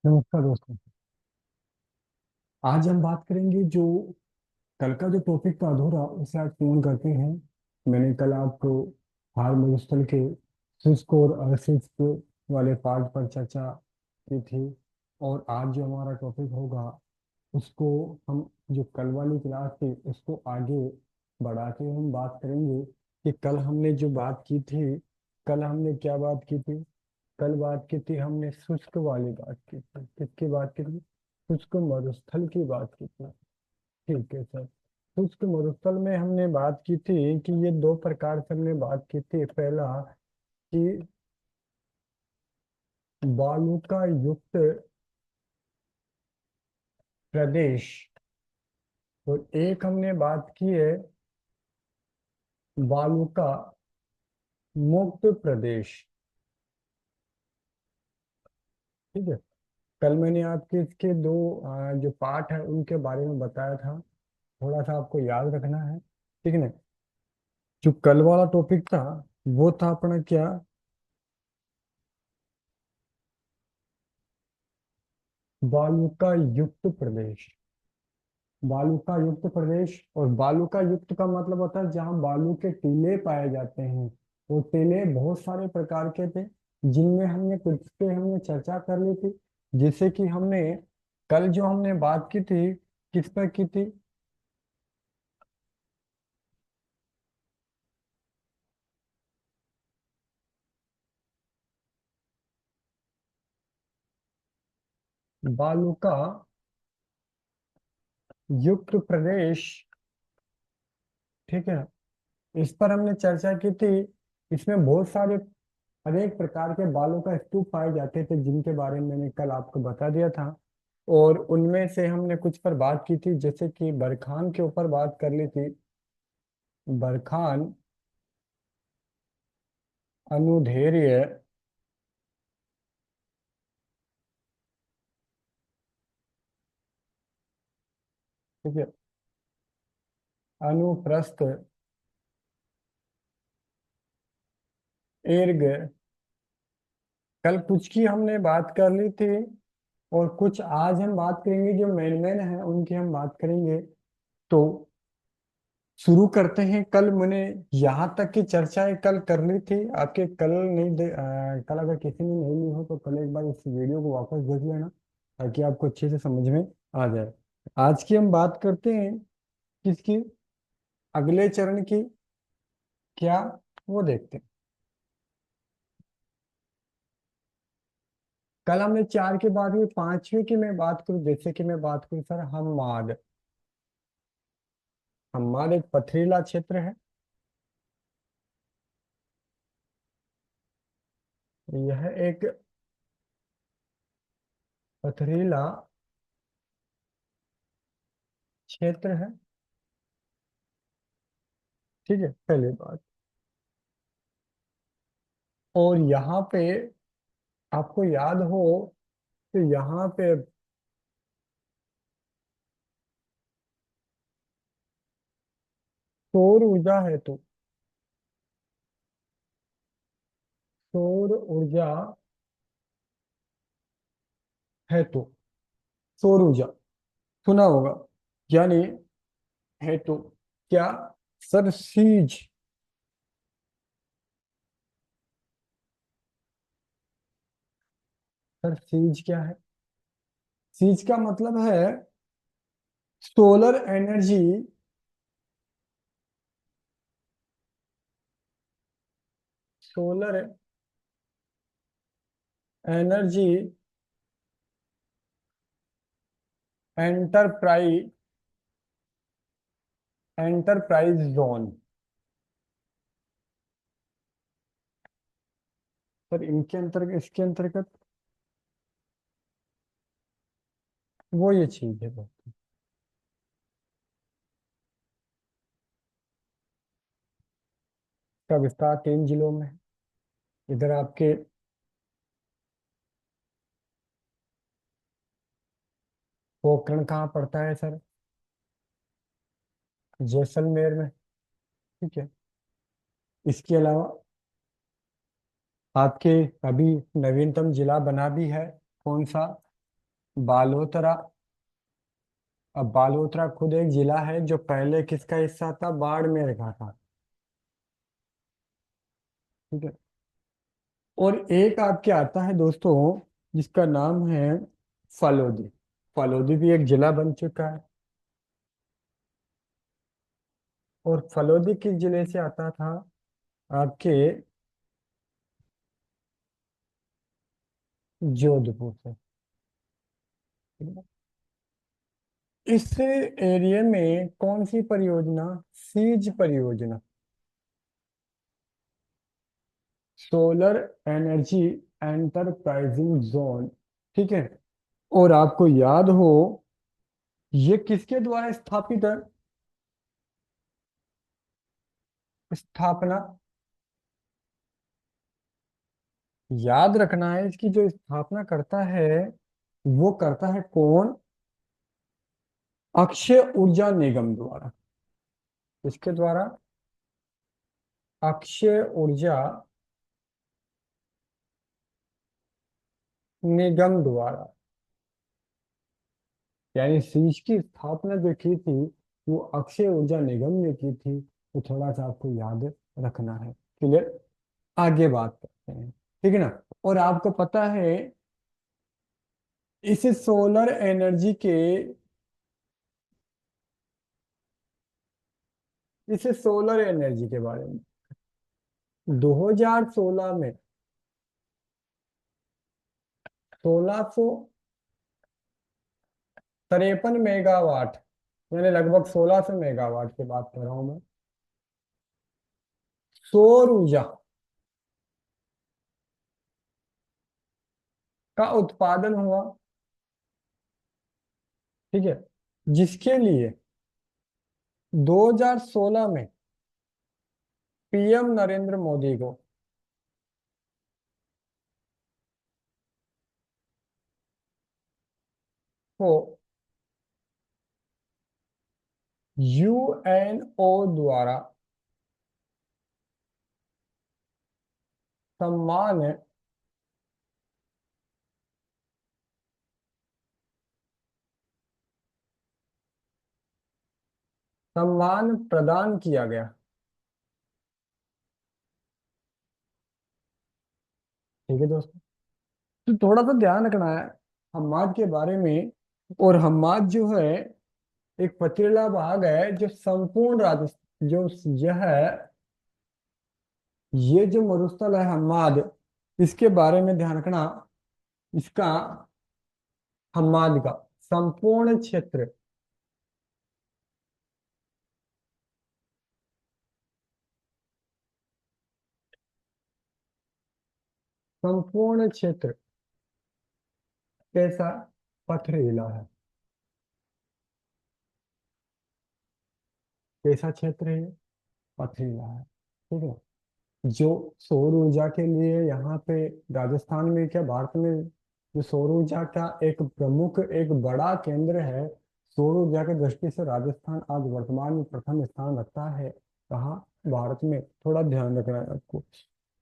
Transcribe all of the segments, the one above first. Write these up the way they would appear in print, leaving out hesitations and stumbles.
नमस्कार दोस्तों। आज हम बात करेंगे जो कल का जो टॉपिक था अधूरा उसे आज पूर्ण करते हैं। मैंने कल आपको हार मरुस्थल के शुष्क और अशुष्क वाले पार्ट पर चर्चा की थी। और आज जो हमारा टॉपिक होगा उसको हम जो कल वाली क्लास थी उसको आगे बढ़ा के हम बात करेंगे कि कल हमने जो बात की थी। कल हमने क्या बात की थी? कल बात की थी हमने शुष्क वाली बात की थी। किसकी बात की थी? शुष्क मरुस्थल की बात की थी। ठीक है सर। शुष्क मरुस्थल में हमने बात की थी कि ये दो प्रकार से हमने बात की थी। पहला कि बालुका युक्त प्रदेश, और एक हमने बात की है बालुका मुक्त प्रदेश। ठीक है। कल मैंने आपके इसके दो जो पार्ट है उनके बारे में बताया था। थोड़ा सा आपको याद रखना है, ठीक है ना। जो कल वाला टॉपिक था वो था अपना क्या? बालुका युक्त प्रदेश। बालुका युक्त प्रदेश, और बालुका युक्त का मतलब होता है जहाँ बालू के टीले पाए जाते हैं। वो टीले बहुत सारे प्रकार के थे जिनमें हमने कुछ पे हमने चर्चा कर ली थी। जैसे कि हमने कल जो हमने बात की थी किस पर की थी? बालुका युक्त प्रदेश, ठीक है। इस पर हमने चर्चा की थी। इसमें बहुत सारे अनेक प्रकार के बालों का स्तूप पाए जाते थे जिनके बारे में मैंने कल आपको बता दिया था। और उनमें से हमने कुछ पर बात की थी, जैसे कि बरखान के ऊपर बात कर ली थी। बरखान अनुदैर्ध्य, ठीक है, अनुप्रस्थ, ईर्घ, कल कुछ की हमने बात कर ली थी। और कुछ आज हम बात करेंगे जो मेन मेन है उनकी हम बात करेंगे। तो शुरू करते हैं। कल मैंने यहाँ तक की चर्चाएं कल कर ली थी आपके। कल नहीं कल अगर किसी ने नहीं ली हो तो कल एक बार इस वीडियो को वापस देख लेना ताकि आपको अच्छे से समझ में आ जाए। आज की हम बात करते हैं किसकी? अगले चरण की। क्या? वो देखते हैं। कल हमने चार की बात की, पांचवी की मैं बात करूं, जैसे कि मैं बात करूं सर हम्माद। हम्माद एक पथरीला क्षेत्र है। यह एक पथरीला क्षेत्र है। ठीक है, पहली बात। और यहाँ पे आपको याद हो तो यहाँ पे सौर ऊर्जा है तो सौर ऊर्जा है तो सौर ऊर्जा सुना होगा, यानी है तो क्या? Sir seize. सर सीज क्या है? सीज का मतलब है solar energy. Solar energy enterprise enterprise zone. Sir इनके अंतर्गत इसके अंतर्गत वो ये चीज है वो। इसका विस्तार 3 जिलों में है। इधर आपके पोखरण कहाँ पड़ता है सर? जैसलमेर में। ठीक है। इसके अलावा आपके अभी नवीनतम जिला बना भी है। कौन सा? बालोतरा। अब बालोतरा खुद एक जिला है जो पहले किसका हिस्सा था, बाड़मेर का था। ठीक है। और एक आपके आता है दोस्तों, जिसका नाम है फलोदी। फलोदी भी एक जिला बन चुका है। और फलोदी किस जिले से आता था, आपके जोधपुर से। ठीक है? इस एरिया में कौन सी परियोजना, सीज परियोजना, सोलर एनर्जी एंटरप्राइजिंग जोन। ठीक है। और आपको याद हो, ये किसके द्वारा स्थापित है, स्थापना। याद रखना है, इसकी जो स्थापना करता है वो करता है कौन, अक्षय ऊर्जा निगम द्वारा। इसके द्वारा, अक्षय ऊर्जा निगम द्वारा। यानी सीज की स्थापना जो की थी वो अक्षय ऊर्जा निगम ने की थी। तो थोड़ा सा आपको याद रखना है। क्लियर। आगे बात करते हैं। ठीक है ना। और आपको पता है, इस सोलर एनर्जी के, इस सोलर एनर्जी के बारे में 2016 में 1653 मेगावाट, यानी लगभग 1600 मेगावाट की बात कर रहा हूं मैं, सौर ऊर्जा का उत्पादन हुआ। ठीक है। जिसके लिए 2016 में पीएम नरेंद्र मोदी को यूएनओ द्वारा सम्मान, सम्मान प्रदान किया गया। ठीक है दोस्तों। तो थोड़ा सा ध्यान रखना है हम्माद के बारे में। और हम्माद जो है एक पथरीला भाग है जो संपूर्ण राजस्थान, जो यह है, ये जो मरुस्थल है हम्माद, इसके बारे में ध्यान रखना। इसका, हम्माद का संपूर्ण क्षेत्र, संपूर्ण क्षेत्र कैसा, पथरीला है। कैसा क्षेत्र है ये? पथरीला है। ठीक है। जो सौर ऊर्जा के लिए यहाँ पे राजस्थान में, क्या भारत में, जो सौर ऊर्जा का एक प्रमुख, एक बड़ा केंद्र है, सौर ऊर्जा की दृष्टि से राजस्थान आज वर्तमान में प्रथम स्थान रखता है। कहाँ, भारत में। थोड़ा ध्यान रखना है आपको।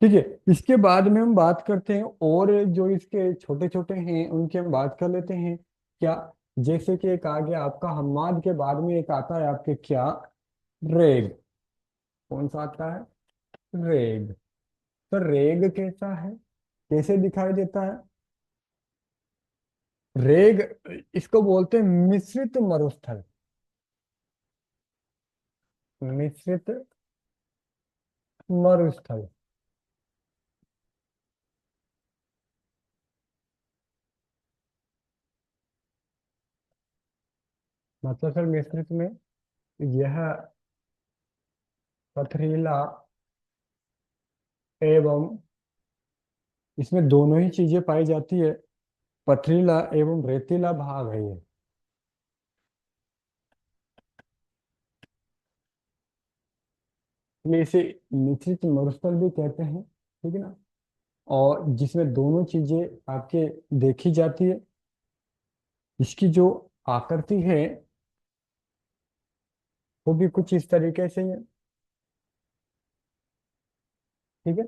ठीक है। इसके बाद में हम बात करते हैं, और जो इसके छोटे छोटे हैं उनकी हम बात कर लेते हैं। क्या, जैसे कि एक आ गया आपका हम्माद के बाद में एक आता है आपके क्या, रेग। कौन सा आता है, रेग। तो रेग कैसा है, कैसे दिखाई देता है रेग, इसको बोलते हैं मिश्रित मरुस्थल। मिश्रित मरुस्थल। मतलब सर मिश्रित में यह पथरीला एवं, इसमें दोनों ही चीजें पाई जाती है, पथरीला एवं रेतीला भाग है ये। इसलिए इसे मिश्रित मरुस्थल भी कहते हैं। ठीक है ना। और जिसमें दोनों चीजें आपके देखी जाती है। इसकी जो आकृति है वो भी कुछ इस तरीके से ही है। ठीक है।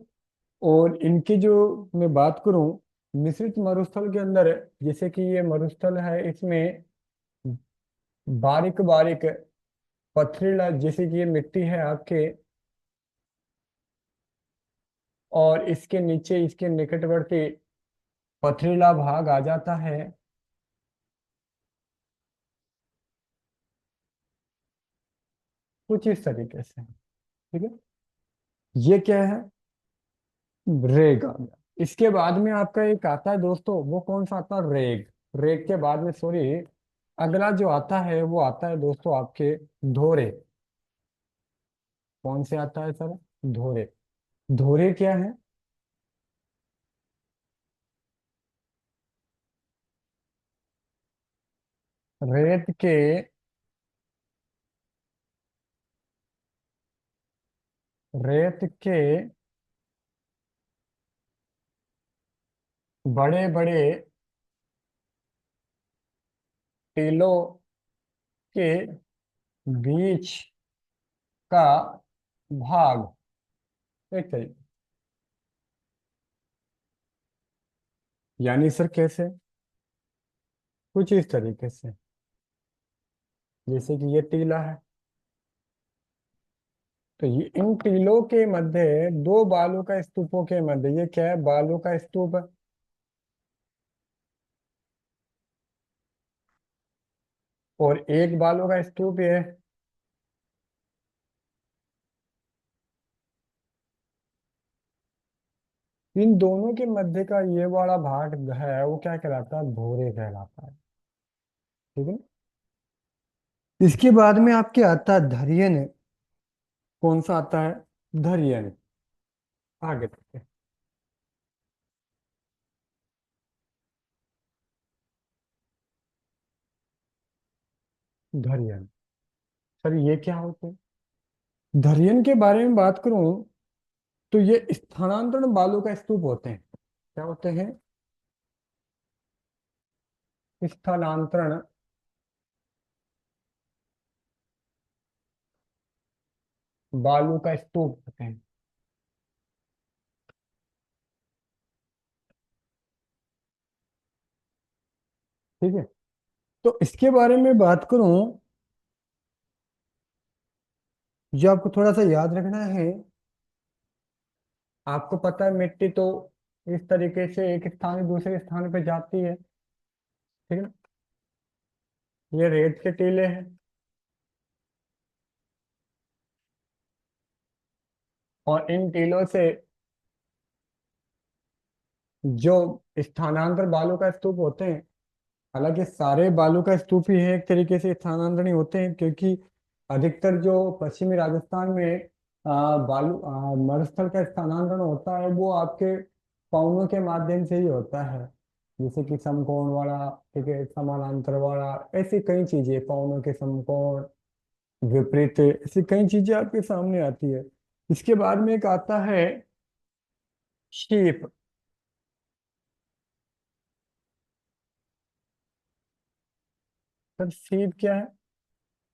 और इनकी जो मैं बात करूं, मिश्रित मरुस्थल के अंदर, जैसे कि ये मरुस्थल है, इसमें बारीक बारीक पथरीला, जैसे कि ये मिट्टी है आपके, और इसके नीचे इसके निकटवर्ती पथरीला भाग आ जाता है। कुछ इस तरीके से, ठीक है। ये क्या है? रेग आ गया। इसके बाद में आपका एक आता है दोस्तों, वो कौन सा आता है? रेग। रेग के बाद में, सॉरी, अगला जो आता है वो आता है दोस्तों आपके धोरे। कौन से आता है सर? धोरे। धोरे क्या है? रेत के, रेत के बड़े बड़े टीलों के बीच का भाग, एक तरीके, यानी सर कैसे? कुछ इस तरीके से, जैसे कि ये टीला है, तो ये इन टीलों के मध्य, दो बालू का स्तूपों के मध्य, ये क्या है? बालू का स्तूप है। और एक बालू का स्तूप ये है। इन दोनों के मध्य का ये वाला भाग है, वो क्या कहलाता है? भोरे कहलाता है। ठीक है ना? इसके बाद में आपके आता है धरियन। कौन सा आता है? धरियन। आगे देखते हैं। धरियन, सर ये क्या होते हैं? धरियन के बारे में बात करूं, तो ये स्थानांतरण बालू का स्तूप होते हैं। क्या होते हैं? स्थानांतरण बालू का स्तूप होते हैं। ठीक है। तो इसके बारे में बात करूं, जो आपको थोड़ा सा याद रखना है, आपको पता है मिट्टी तो इस तरीके से एक स्थान से दूसरे स्थान पे जाती है। ठीक है ना? ये रेत के टीले हैं, और इन टीलों से जो स्थानांतर बालू का स्तूप होते हैं, हालांकि सारे बालू का स्तूप ही है एक तरीके से स्थानांतरण होते हैं, क्योंकि अधिकतर जो पश्चिमी राजस्थान में बालू मरुस्थल का स्थानांतरण होता है, वो आपके पवनों के माध्यम से ही होता है। जैसे कि समकोण वाला, ठीक है, समानांतर वाला, ऐसी कई चीजें, पवनों के समकोण, विपरीत, ऐसी कई चीजें आपके सामने आती है। इसके बाद में एक आता है शीप। सर शीप क्या है?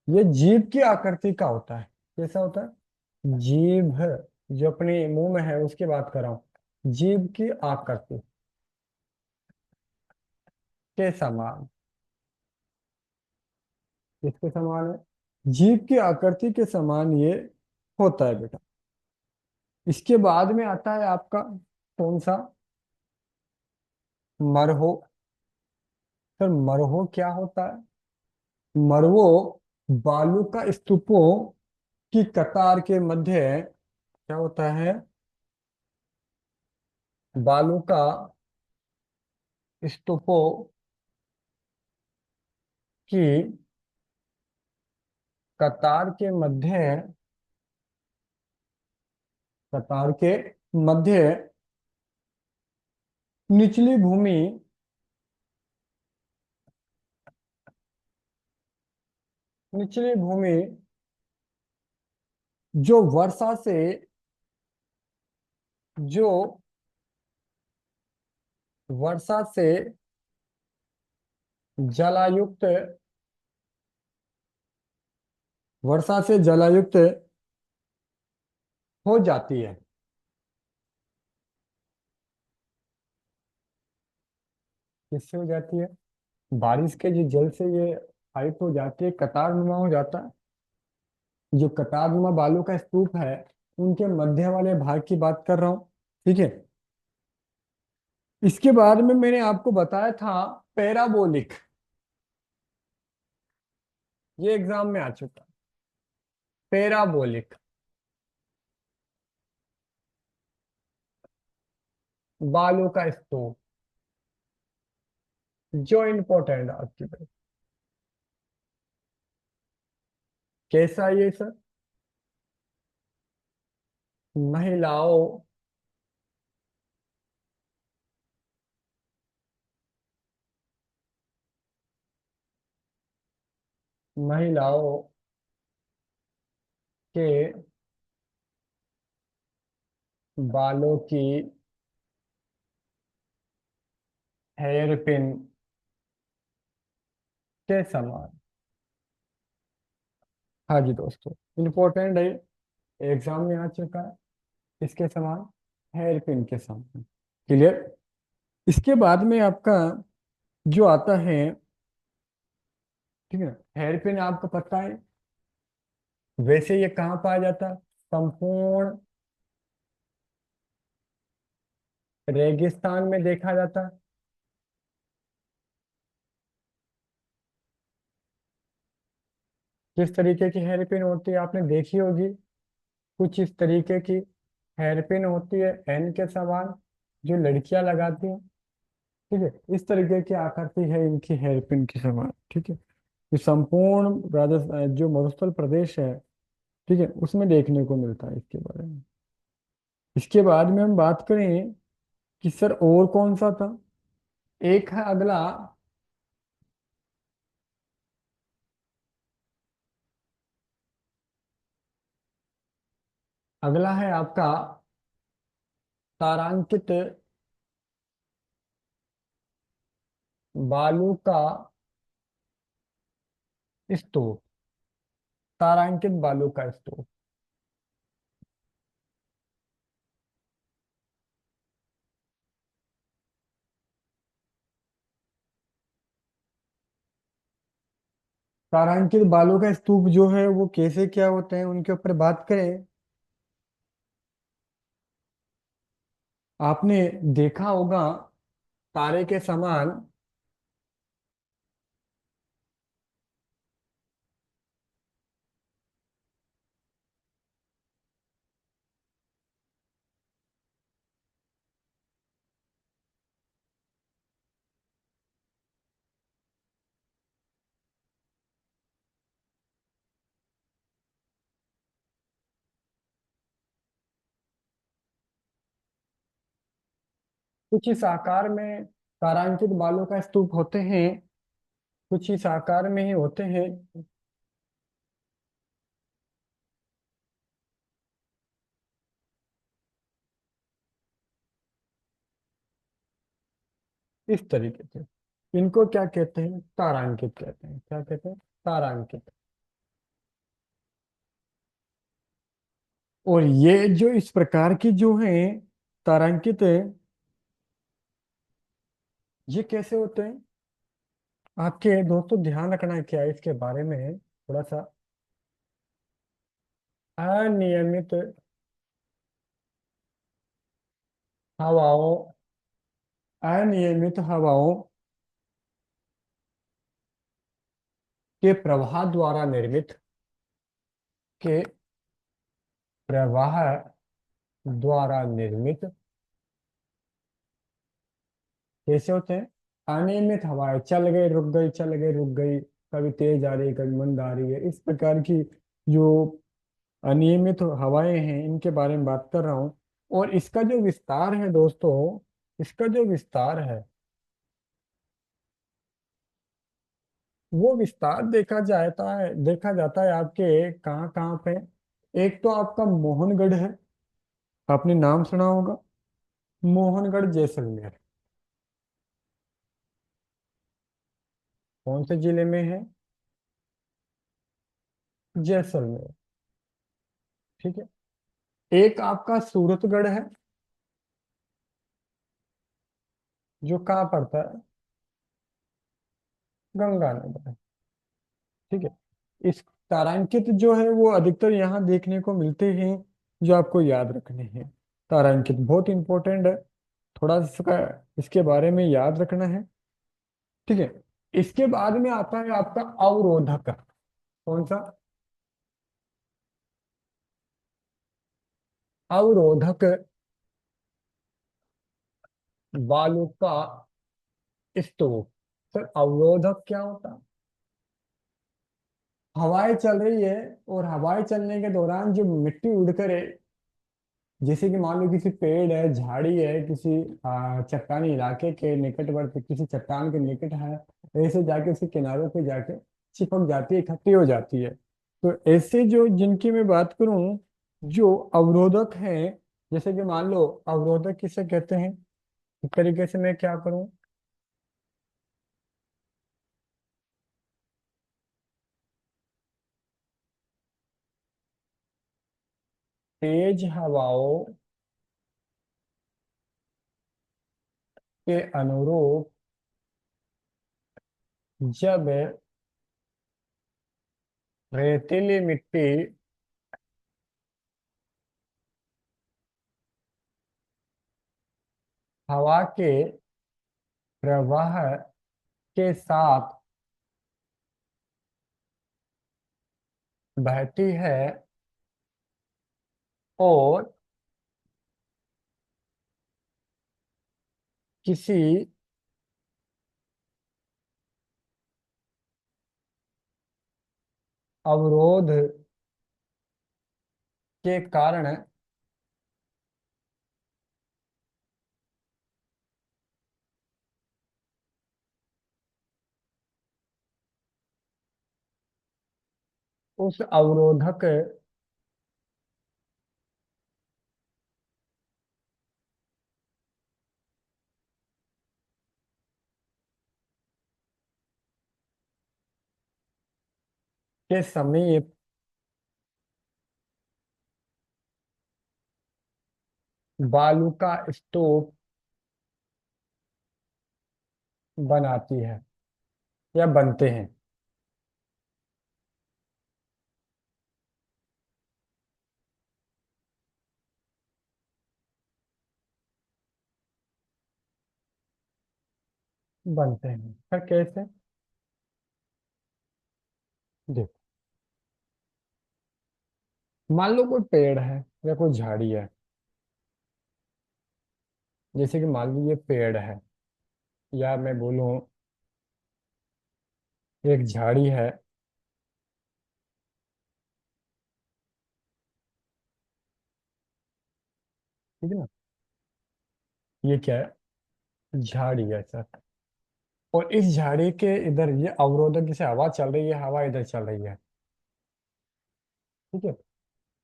ये जीभ की आकृति का होता है। कैसा होता है? जीभ, जो अपने मुंह में है उसकी बात कर रहा हूँ। जीभ की आकृति के समान। किसके समान है? जीभ की आकृति के समान ये होता है बेटा। इसके बाद में आता है आपका कौन सा? मरहो। सर मरहो क्या होता है? मरवो बालू का स्तूपों की कतार के मध्य क्या होता है? बालू का स्तूपों की कतार के मध्य, कतार के मध्य निचली भूमि, निचली भूमि जो वर्षा से, जो वर्षा से जलायुक्त, वर्षा से जलायुक्त हो जाती है। किससे हो जाती है? बारिश के जो जल से ये हाइट हो जाती है, कतार नुमा हो जाता है। जो कतार नुमा बालू का स्तूप है, उनके मध्य वाले भाग की बात कर रहा हूँ। ठीक है। इसके बाद में मैंने आपको बताया था पैराबोलिक। ये एग्जाम में आ चुका। पैराबोलिक बालू का स्तूप, जो इंपॉर्टेंट आपकी भाई। कैसा ये सर? महिलाओं महिलाओं के बालों की हेयर पिन के समान। हाँ जी दोस्तों, इंपॉर्टेंट है, एग्जाम में आ चुका है। इसके समान, हेयर पिन के समान। क्लियर। इसके बाद में आपका जो आता है, ठीक है, हेयर पिन आपको पता है। वैसे ये कहाँ पाया जाता है? संपूर्ण रेगिस्तान में देखा जाता है। किस तरीके की हेयर पिन होती है आपने देखी होगी? कुछ इस तरीके की हेयर पिन होती है, एन के समान, जो लड़कियां लगाती हैं। ठीक है, इस तरीके की आकृति है इनकी हेयर पिन के समान। ठीक है। ये संपूर्ण राजस्थान जो मरुस्थल प्रदेश है, ठीक है, उसमें देखने को मिलता है इसके बारे में। इसके बाद में हम बात करें कि सर और कौन सा था। एक है अगला। अगला है आपका तारांकित बालू का स्तूप। तारांकित बालू का स्तूप। तारांकित बालू का स्तूप जो है वो कैसे क्या होते हैं उनके ऊपर बात करें। आपने देखा होगा तारे के समान। कुछ इस आकार में तारांकित बालू का स्तूप होते हैं। कुछ इस आकार में ही होते हैं। इस तरीके से इनको क्या कहते हैं? तारांकित कहते हैं। क्या कहते हैं? तारांकित। और ये जो इस प्रकार की जो है तारांकित है, ये कैसे होते हैं? आपके दोस्तों ध्यान रखना क्या है इसके बारे में थोड़ा सा। अनियमित हवाओं अनियमित हवाओं के प्रवाह द्वारा निर्मित के प्रवाह द्वारा निर्मित कैसे होते हैं? अनियमित हवाएं, चल गई रुक गई, चल गई रुक गई, कभी तेज आ रही कभी मंद आ रही है, इस प्रकार की जो अनियमित हवाएं हैं इनके बारे में बात कर रहा हूँ। और इसका जो विस्तार है दोस्तों, इसका जो विस्तार है, वो विस्तार देखा जाता है आपके कहाँ कहाँ पे। एक तो आपका मोहनगढ़ है। आपने नाम सुना होगा, मोहनगढ़ जैसलमेर। कौन से जिले में है? जैसलमेर। ठीक है। एक आपका सूरतगढ़ है, जो कहाँ पड़ता है? गंगा नगर। ठीक है। इस तारांकित जो है वो अधिकतर यहाँ देखने को मिलते हैं, जो आपको याद रखने हैं। तारांकित बहुत इंपॉर्टेंट है, थोड़ा सा इसके बारे में याद रखना है। ठीक है। इसके बाद में आता है आपका अवरोधक। कौन सा? अवरोधक। बालू का स्तूप। सर अवरोधक क्या होता है? हवाएं चल रही है, और हवाएं चलने के दौरान जो मिट्टी उड़कर है, जैसे कि मान लो किसी पेड़ है, झाड़ी है, किसी चट्टानी इलाके के निकटवर्ती किसी चट्टान के निकट है, ऐसे जाके उसके किनारों पे जाके चिपक जाती है, इकट्ठी हो जाती है। तो ऐसे जो जिनकी मैं बात करूं, जो अवरोधक हैं, जैसे कि मान लो अवरोधक किसे कहते हैं, इस तरीके से मैं क्या करूं। तेज हवाओं के अनुरूप जब रेतीली मिट्टी हवा के प्रवाह के साथ बहती है और किसी अवरोध के कारण उस अवरोधक के समीप बालू का स्तूप बनाती है या बनते हैं। बनते हैं पर कैसे? देखो, मान लो कोई पेड़ है या कोई झाड़ी है। जैसे कि मान लो ये पेड़ है, या मैं बोलूं एक झाड़ी है। ठीक है ना? ये क्या है? झाड़ी है सर। और इस झाड़ी के इधर ये अवरोधक से हवा चल रही है, हवा इधर चल रही है। ठीक है।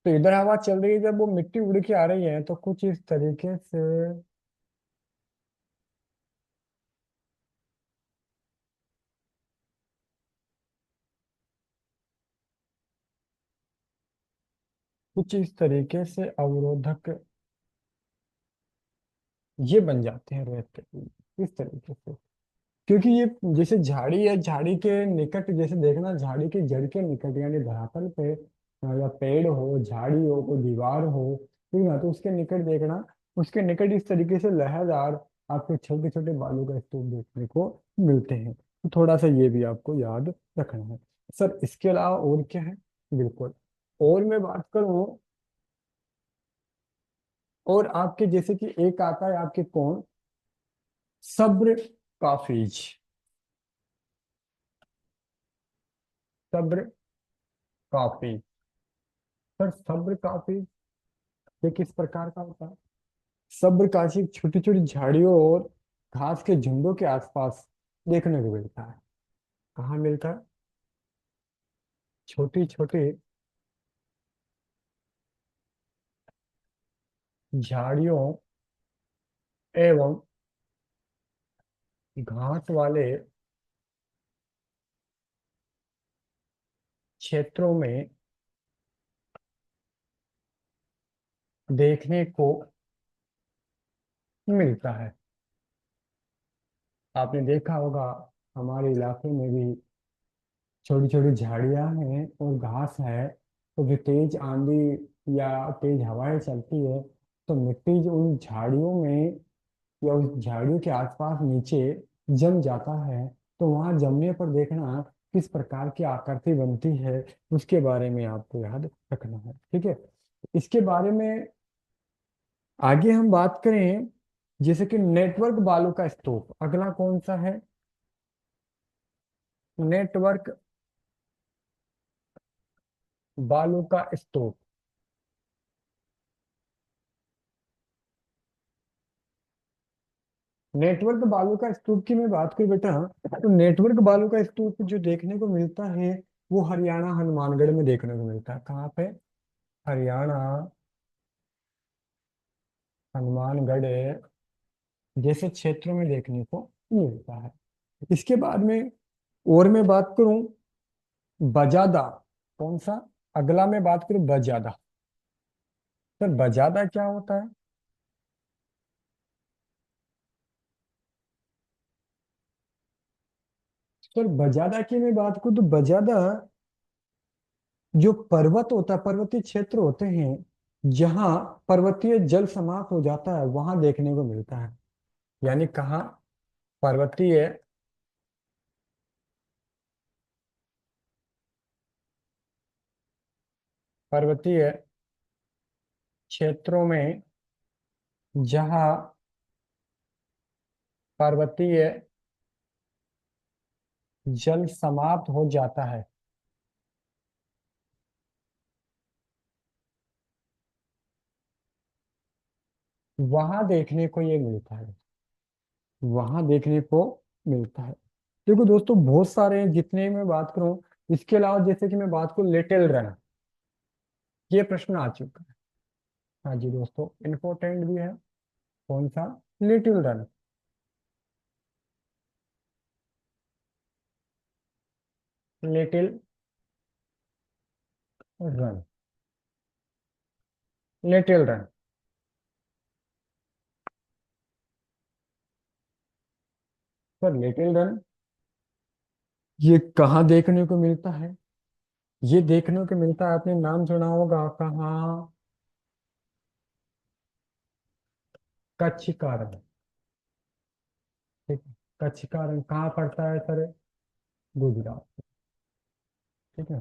तो इधर हवा चल रही है, जब वो मिट्टी उड़ के आ रही है तो कुछ इस तरीके से, कुछ इस तरीके से अवरोधक ये बन जाते हैं रेत के, इस तरीके से। क्योंकि ये जैसे झाड़ी है, झाड़ी के निकट जैसे देखना, झाड़ी के जड़ के निकट यानी धरातल पे या पेड़ हो, झाड़ी हो, कोई दीवार हो, ठीक है ना, तो उसके निकट देखना, उसके निकट इस तरीके से लहरदार आपको छोटे छोटे बालू का स्तूप देखने को मिलते हैं। तो थोड़ा सा ये भी आपको याद रखना है। सर इसके अलावा और क्या है? बिल्कुल। और मैं बात करूं, और आपके जैसे कि एक आता है आपके कौन, सब्र काफिज। सब्र काफी। सर सब्र काफी ये किस प्रकार का होता है? सब्र काफी छोटी छोटी झाड़ियों और घास के झुंडों के आसपास देखने को मिलता है। कहाँ मिलता है? छोटी छोटी झाड़ियों एवं घास वाले क्षेत्रों में देखने को मिलता है। आपने देखा होगा हमारे इलाके में भी छोटी छोटी झाड़ियां हैं और घास है, तो जो तेज आंधी या तेज हवाएं चलती है, तो मिट्टी जो उन झाड़ियों में या उस झाड़ियों के आसपास नीचे जम जाता है। तो वहां जमने पर देखना किस प्रकार की आकृति बनती है, उसके बारे में आपको याद रखना है। ठीक है, इसके बारे में आगे हम बात करें, जैसे कि नेटवर्क बालू का स्तूप अगला कौन सा है? नेटवर्क बालू का स्तूप। नेटवर्क बालू का स्तूप की मैं बात करूं बेटा, तो नेटवर्क बालू का स्तूप जो देखने को मिलता है वो हरियाणा हनुमानगढ़ में देखने को मिलता है। कहाँ पे? हरियाणा हनुमानगढ़ जैसे क्षेत्रों में देखने को मिलता है। इसके बाद में और मैं बात करूं, बजादा कौन सा? अगला मैं बात करूं बजादा। सर बजादा क्या होता है? सर बजादा की मैं बात करूं तो बजादा जो पर्वत होता है, पर्वतीय क्षेत्र होते हैं जहाँ पर्वतीय जल समाप्त हो जाता है, वहां देखने को मिलता है। यानी कहाँ? पर्वतीय पर्वतीय क्षेत्रों में जहाँ पर्वतीय जल समाप्त हो जाता है, वहां देखने को ये मिलता है। वहां देखने को मिलता है। देखो दोस्तों, बहुत सारे हैं जितने मैं बात करूं। इसके अलावा जैसे कि मैं बात करूं लिटिल रन, ये प्रश्न आ चुका है। हाँ जी दोस्तों, इम्पोर्टेंट भी है। कौन सा? Little run. Little run. Little run. Sir little run ये कहाँ देखने को मिलता है? ये देखने को मिलता है, आपने नाम सुना होगा कहाँ? कच्छ का रण। ठीक है, कच्छ का रण कहाँ पड़ता है सर? गुजरात। ठीक है,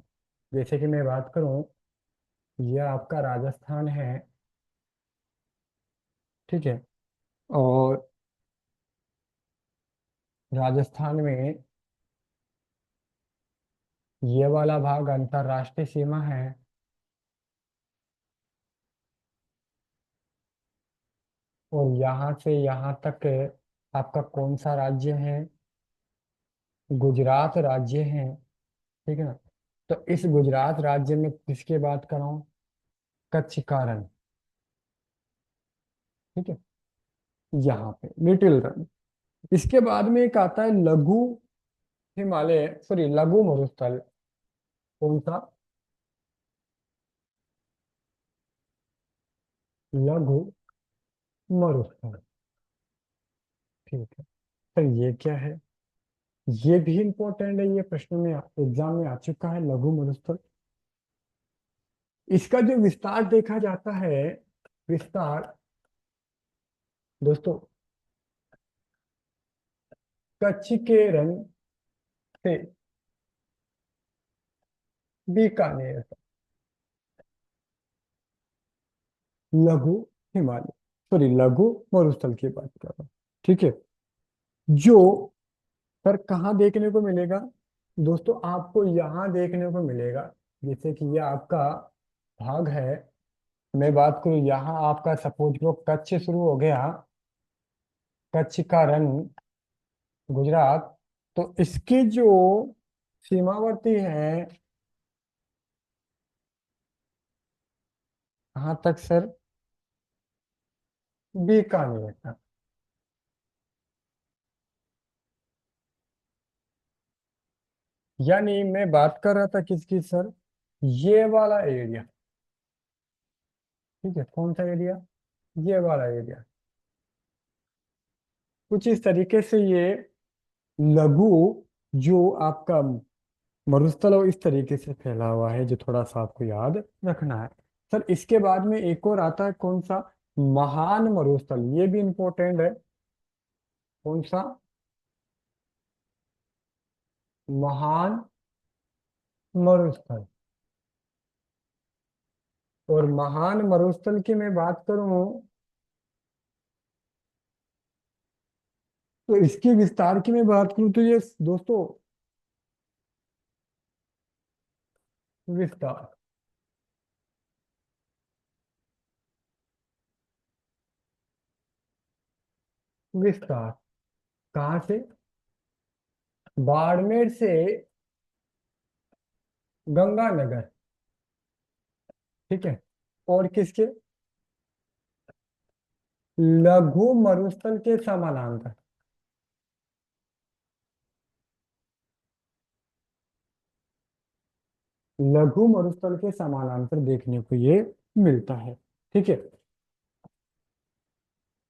जैसे कि मैं बात करूं, यह आपका राजस्थान है। ठीक है, और राजस्थान में ये वाला भाग अंतरराष्ट्रीय सीमा है। और यहाँ से यहाँ तक आपका कौन सा राज्य है? गुजरात राज्य है। ठीक है ना? तो इस गुजरात राज्य में किसकी बात कर रहा हूँ? कच्छ का रण। ठीक है, यहाँ पे लिटिल रन। इसके बाद में एक आता है लघु हिमालय, सॉरी लघु मरुस्थल। कौन सा? लघु मरुस्थल। ठीक है सर, ये क्या है? ये भी इंपॉर्टेंट है, ये प्रश्न में एग्जाम में आ चुका है, लघु मरुस्थल। इसका जो विस्तार देखा जाता है, विस्तार दोस्तों कच्छ के रण से बीकानेर तक, लघु हिमालय, सॉरी लघु मरुस्थल की बात कर रहा हूँ। ठीक है, जो पर कहाँ देखने को मिलेगा? दोस्तों आपको यहाँ देखने को मिलेगा। जैसे कि ये आपका भाग है, मैं बात करूँ यहाँ आपका, सपोज लो कच्छ से शुरू हो गया, कच्छ का रण गुजरात, तो इसकी जो सीमावर्ती है, कहाँ तक सर? बीकानेर तक। यानी मैं बात कर रहा था किसकी सर? ये वाला एरिया। ठीक है, कौन सा एरिया? ये वाला एरिया। कुछ इस तरीके से ये लघु जो आपका मरुस्थल है, इस तरीके से फैला हुआ है, जो थोड़ा सा आपको याद रखना है। सर इसके बाद में एक और आता है, कौन सा? महान मरुस्थल, ये भी इंपॉर्टेंट है। कौन सा? महान मरुस्थल। और महान मरुस्थल की मैं बात करूं, तो इसके विस्तार की मैं बात करूं, तो ये दोस्तों, विस्तार, विस्तार कहाँ से? बाड़मेर से गंगानगर, ठीक है। और किसके? लघु मरुस्थल के समानांतर। लघु मरुस्थल के समानांतर देखने को ये मिलता है, ठीक है।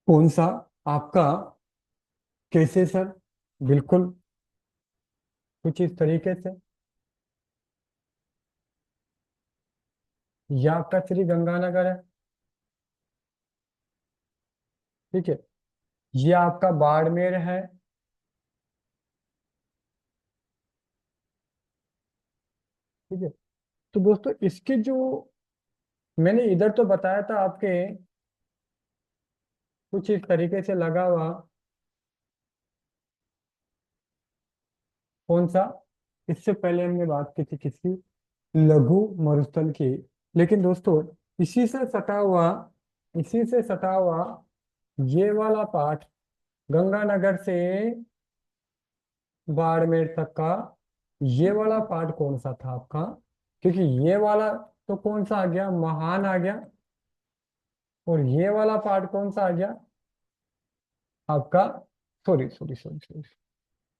कौन सा? आपका, कैसे सर? बिल्कुल, कुछ इस तरीके से। यह आपका श्री गंगानगर है, ठीक है। ये आपका बाड़मेर है, ठीक है। तो दोस्तों इसके जो, मैंने इधर तो बताया था आपके, कुछ इस तरीके से लगा हुआ। कौन सा? इससे पहले हमने बात की थी किसकी? लघु मरुस्थल की। लेकिन दोस्तों, इसी से सटा हुआ, इसी से सटा हुआ ये वाला पार्ट, गंगानगर से बाड़मेर तक का, ये वाला पार्ट कौन सा था आपका? क्योंकि ये वाला तो कौन सा आ गया? महान आ गया। और ये वाला पार्ट कौन सा आ गया आपका? सॉरी सॉरी सॉरी सॉरी,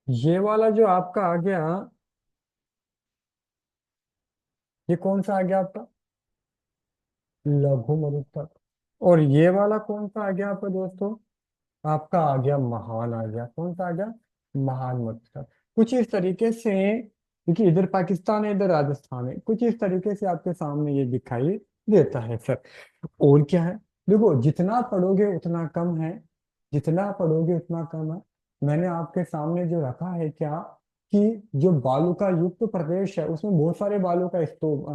ये वाला जो आपका आ गया, ये कौन सा आ गया आपका? लघु मरुस्थल। और ये वाला कौन सा आ गया आपका दोस्तों? आपका आ गया महान, आ गया। कौन सा आ गया? महान मत्स्यकार। कुछ इस तरीके से, क्योंकि इधर पाकिस्तान है, इधर राजस्थान है, कुछ इस तरीके से आपके सामने ये दिखाई देता है सर। और क्या है? देखो, जितना पढ़ोगे उतना कम है, जितना पढ़ोगे उतना कम है। मैंने आपके सामने जो रखा है क्या, कि जो बालू का युक्त प्रदेश है, उसमें बहुत सारे बालू का स्तूप,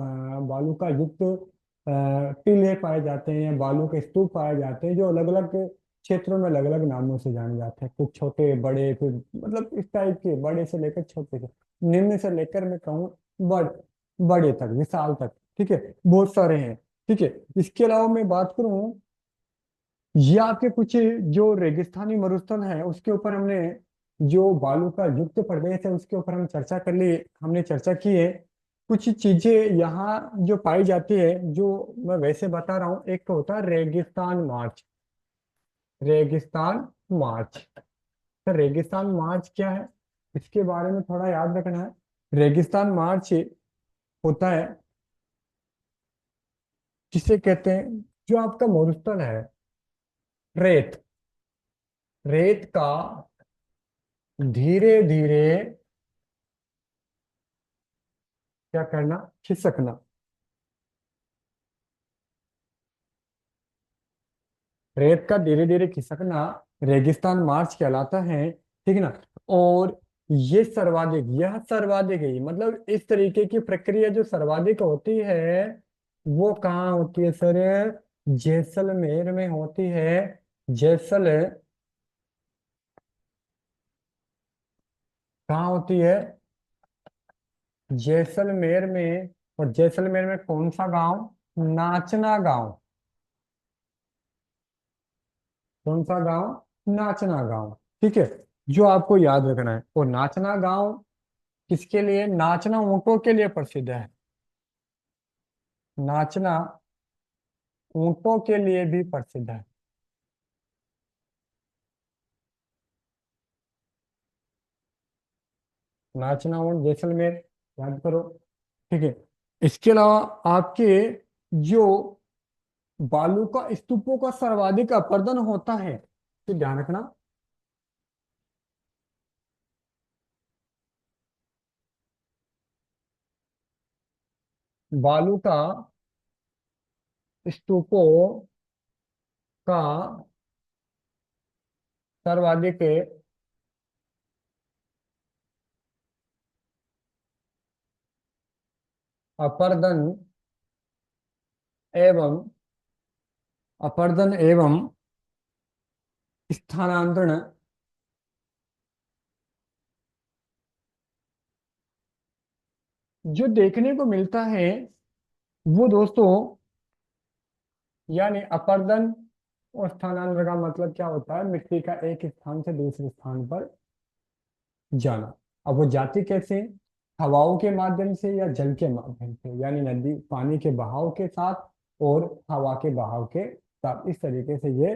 बालू का युक्त टीले पाए जाते हैं, बालू के स्तूप पाए जाते हैं, जो अलग अलग क्षेत्रों में अलग अलग नामों से जाने जाते हैं। कुछ छोटे बड़े, फिर मतलब इस टाइप के, बड़े से लेकर छोटे से, निम्न से लेकर मैं कहूँ बड़ बड़े तक, विशाल तक, ठीक है। बहुत सारे हैं, ठीक है। इसके अलावा मैं बात करूँ, ये आपके कुछ जो रेगिस्तानी मरुस्थल है, उसके ऊपर हमने, जो बालू का युक्त प्रदेश है उसके ऊपर हम चर्चा कर ली, हमने चर्चा की है। कुछ चीजें यहाँ जो पाई जाती है, जो मैं वैसे बता रहा हूँ, एक तो होता है रेगिस्तान मार्च। रेगिस्तान मार्च। तो रेगिस्तान मार्च क्या है, इसके बारे में थोड़ा याद रखना है। रेगिस्तान मार्च होता है, किसे कहते हैं? जो आपका मरुस्थल है, रेत, रेत का धीरे धीरे क्या करना? खिसकना। रेत का धीरे धीरे खिसकना रेगिस्तान मार्च कहलाता है, ठीक है ना। और ये सर्वाधिक, यह सर्वाधिक है, मतलब इस तरीके की प्रक्रिया जो सर्वाधिक होती है, वो कहाँ होती है सर? जैसलमेर में होती है। जैसल, कहाँ होती है? जैसलमेर में। और जैसलमेर में कौन सा गांव? नाचना गांव। कौन सा गांव? नाचना गांव, ठीक है। जो आपको याद रखना है, और नाचना गांव किसके लिए? नाचना ऊंटों के लिए प्रसिद्ध है। नाचना ऊंटों के लिए भी प्रसिद्ध है। नाचना ऊंट, जैसलमेर, याद करो, ठीक है। इसके अलावा आपके जो बालू का स्तूपों का सर्वाधिक अपरदन होता है, तो ध्यान रखना। बालू का स्तूपों का सर्वाधिक अपर्दन एवं स्थानांतरण जो देखने को मिलता है वो दोस्तों, यानी अपर्दन और स्थानांतरण का मतलब क्या होता है? मिट्टी का एक स्थान से दूसरे स्थान पर जाना। अब वो जाती कैसे? हवाओं के माध्यम से या जल के माध्यम से, यानी नदी पानी के बहाव के साथ और हवा के बहाव के साथ, इस तरीके से ये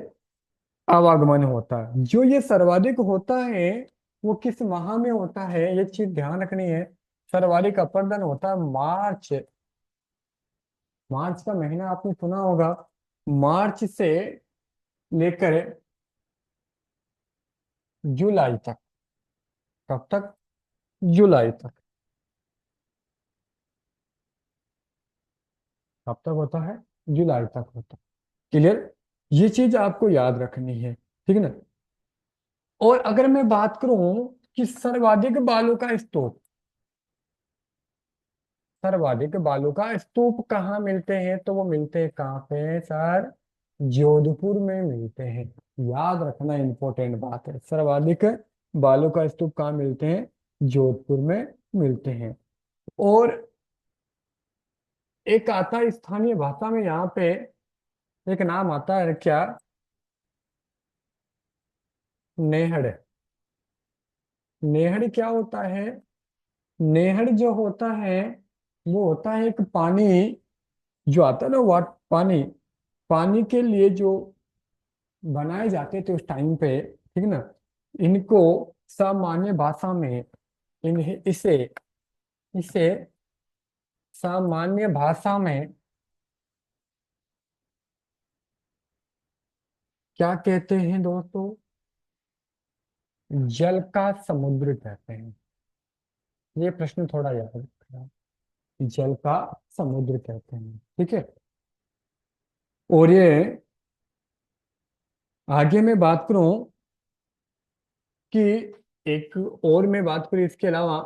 आवागमन होता है। जो ये सर्वाधिक होता है वो किस माह में होता है, ये चीज ध्यान रखनी है। सर्वाधिक अपर्दन होता है मार्च। मार्च का महीना आपने सुना होगा। मार्च से लेकर जुलाई तक। कब तक? जुलाई तक। कब तक होता है? जुलाई तक होता है। क्लियर? ये चीज आपको याद रखनी है, ठीक है ना? और अगर मैं बात करूं कि सर्वाधिक बालू का स्तूप, सर्वाधिक बालू का स्तूप कहाँ मिलते हैं, तो वो मिलते हैं कहाँ पे सर? जोधपुर में मिलते हैं। याद रखना, इंपॉर्टेंट बात है। सर्वाधिक बालू का स्तूप कहाँ मिलते हैं? जोधपुर में मिलते हैं। और एक आता है स्थानीय भाषा में, यहाँ पे एक नाम आता है क्या? नेहड़। नेहड़ क्या होता है? नेहड़ जो होता है वो होता है एक पानी जो आता है ना, वाट पानी, पानी के लिए जो बनाए जाते थे उस टाइम पे, ठीक ना? इनको सामान्य भाषा में, इन्हें इसे इसे सामान्य भाषा में क्या कहते हैं दोस्तों? जल का समुद्र कहते हैं। ये प्रश्न थोड़ा याद रखना। जल का समुद्र कहते हैं, ठीक है। और ये आगे मैं बात करूं कि एक और मैं बात करूं इसके अलावा,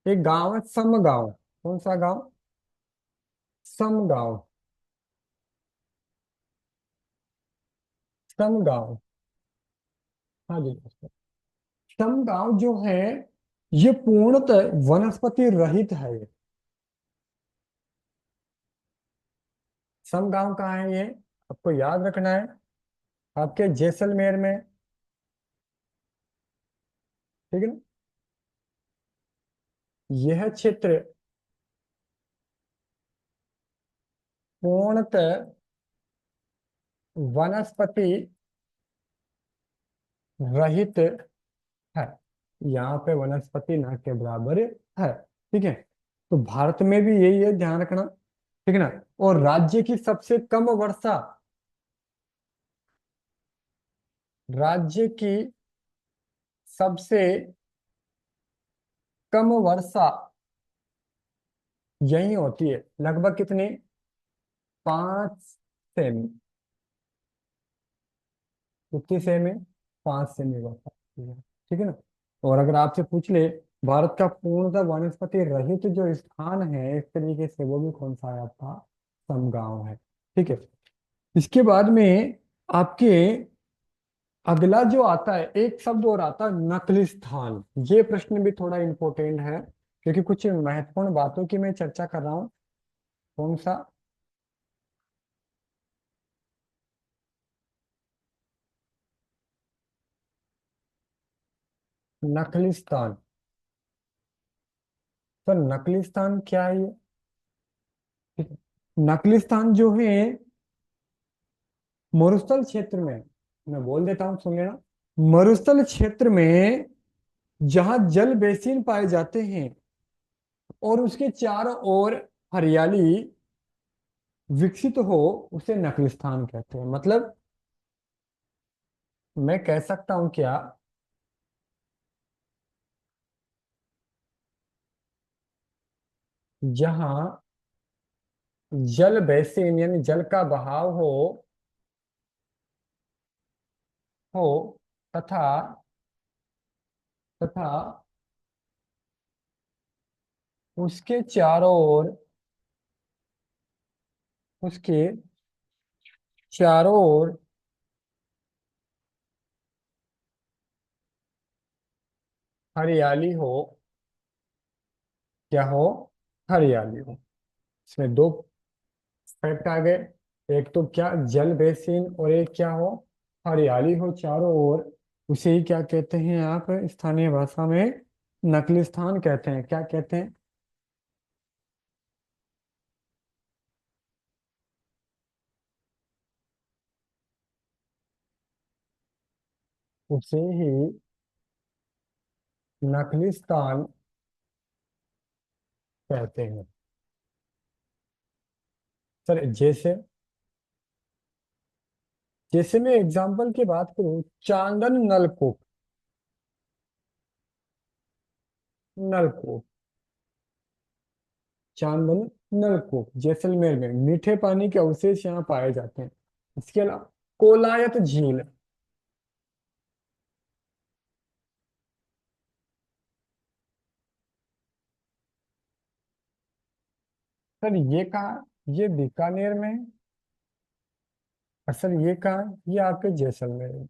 एक गांव है समगांव। कौन सा गांव? समगांव। समगांव। हाँ जी दोस्तों। समगांव जो है ये पूर्णतः वनस्पति रहित है ये। समगांव कहाँ है ये? आपको याद रखना है। आपके जैसलमेर में, ठीक है ना? यह क्षेत्र पूर्णतः वनस्पति रहित है। यहाँ पे वनस्पति न के बराबर है, ठीक है। तो भारत में भी यही है, ध्यान रखना, ठीक है ना? और राज्य की सबसे कम वर्षा, राज्य की सबसे कम वर्षा यही होती है। लगभग कितनी? 5 सेमी। कितनी सेमी? 5 सेमी वर्षा होती है, ठीक है ना? और अगर आपसे पूछ ले भारत का पूर्णतः वनस्पति रहित जो स्थान है इस तरीके से, वो भी कौन सा है आपका? समगांव है, ठीक है। इसके बाद में आपके अगला जो आता है एक शब्द और आता है नकली स्थान। ये प्रश्न भी थोड़ा इंपॉर्टेंट है क्योंकि कुछ महत्वपूर्ण बातों की मैं चर्चा कर रहा हूँ। कौन सा? नकली स्थान। तो नकली स्थान क्या है ये? ठीक है। नकली स्थान जो है मरुस्थल क्षेत्र में, मैं बोल देता हूँ, सुन लेना। मरुस्थल क्षेत्र में जहां जल बेसिन पाए जाते हैं और उसके चारों ओर हरियाली विकसित हो, उसे नकली स्थान कहते हैं। मतलब मैं कह सकता हूं क्या, जहाँ जल बेसिन यानी जल का बहाव हो तथा तथा उसके चारों ओर उसके चारों ओर हरियाली हो। क्या हो? हरियाली हो। इसमें दो फैक्ट आ गए। एक तो क्या, जल बेसिन, और एक क्या हो, हरियाली हो चारों ओर। उसे ही क्या कहते हैं आप स्थानीय भाषा में? नकली स्थान कहते हैं। क्या कहते हैं? उसे ही नकली स्थान कहते हैं। सर जैसे, जैसे मैं एग्जांपल की बात करूं, चांदन नलकूप। नलकूप, चांदन नलकूप जैसलमेर में मीठे पानी के अवशेष यहाँ पाए जाते हैं। इसके अलावा कोलायत झील। सर ये कहा, ये बीकानेर में है। और सर ये कहा, ये आपके जैसलमेर में।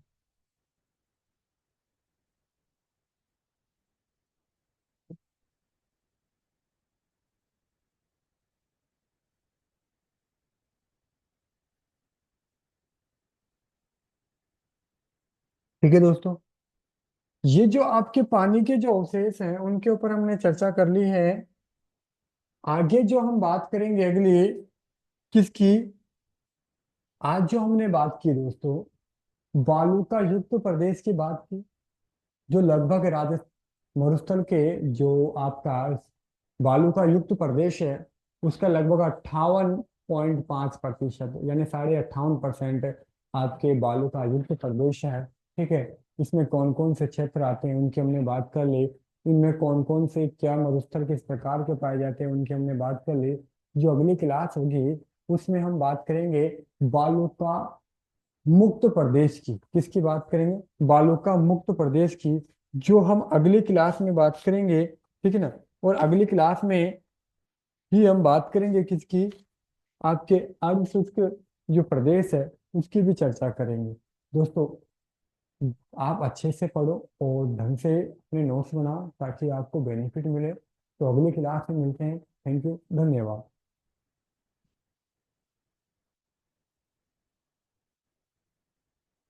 ठीक है दोस्तों, ये जो आपके पानी के जो अवशेष हैं उनके ऊपर हमने चर्चा कर ली है। आगे जो हम बात करेंगे अगली, किसकी? आज जो हमने बात की दोस्तों, बालू का युक्त प्रदेश की बात की, जो लगभग राजस्थान मरुस्थल के जो आपका बालू का युक्त प्रदेश है, उसका लगभग 58.5% यानी 58.5% आपके बालू का युक्त प्रदेश है। ठीक है। इसमें कौन कौन से क्षेत्र आते हैं उनकी हमने बात कर ली। इनमें कौन कौन से क्या मरुस्थल किस प्रकार के पाए जाते हैं उनकी हमने बात कर ली। जो अगली क्लास होगी उसमें हम बात करेंगे बालू का मुक्त प्रदेश की। किसकी बात करेंगे? बालू का मुक्त प्रदेश की, जो हम अगली क्लास में बात करेंगे। ठीक है ना? और अगली क्लास में ही हम बात करेंगे किसकी? आपके अर्ध शुष्क जो प्रदेश है उसकी भी चर्चा करेंगे। दोस्तों, आप अच्छे से पढ़ो और ढंग से अपने नोट्स बनाओ ताकि आपको बेनिफिट मिले। तो अगली क्लास में मिलते हैं। थैंक यू, धन्यवाद।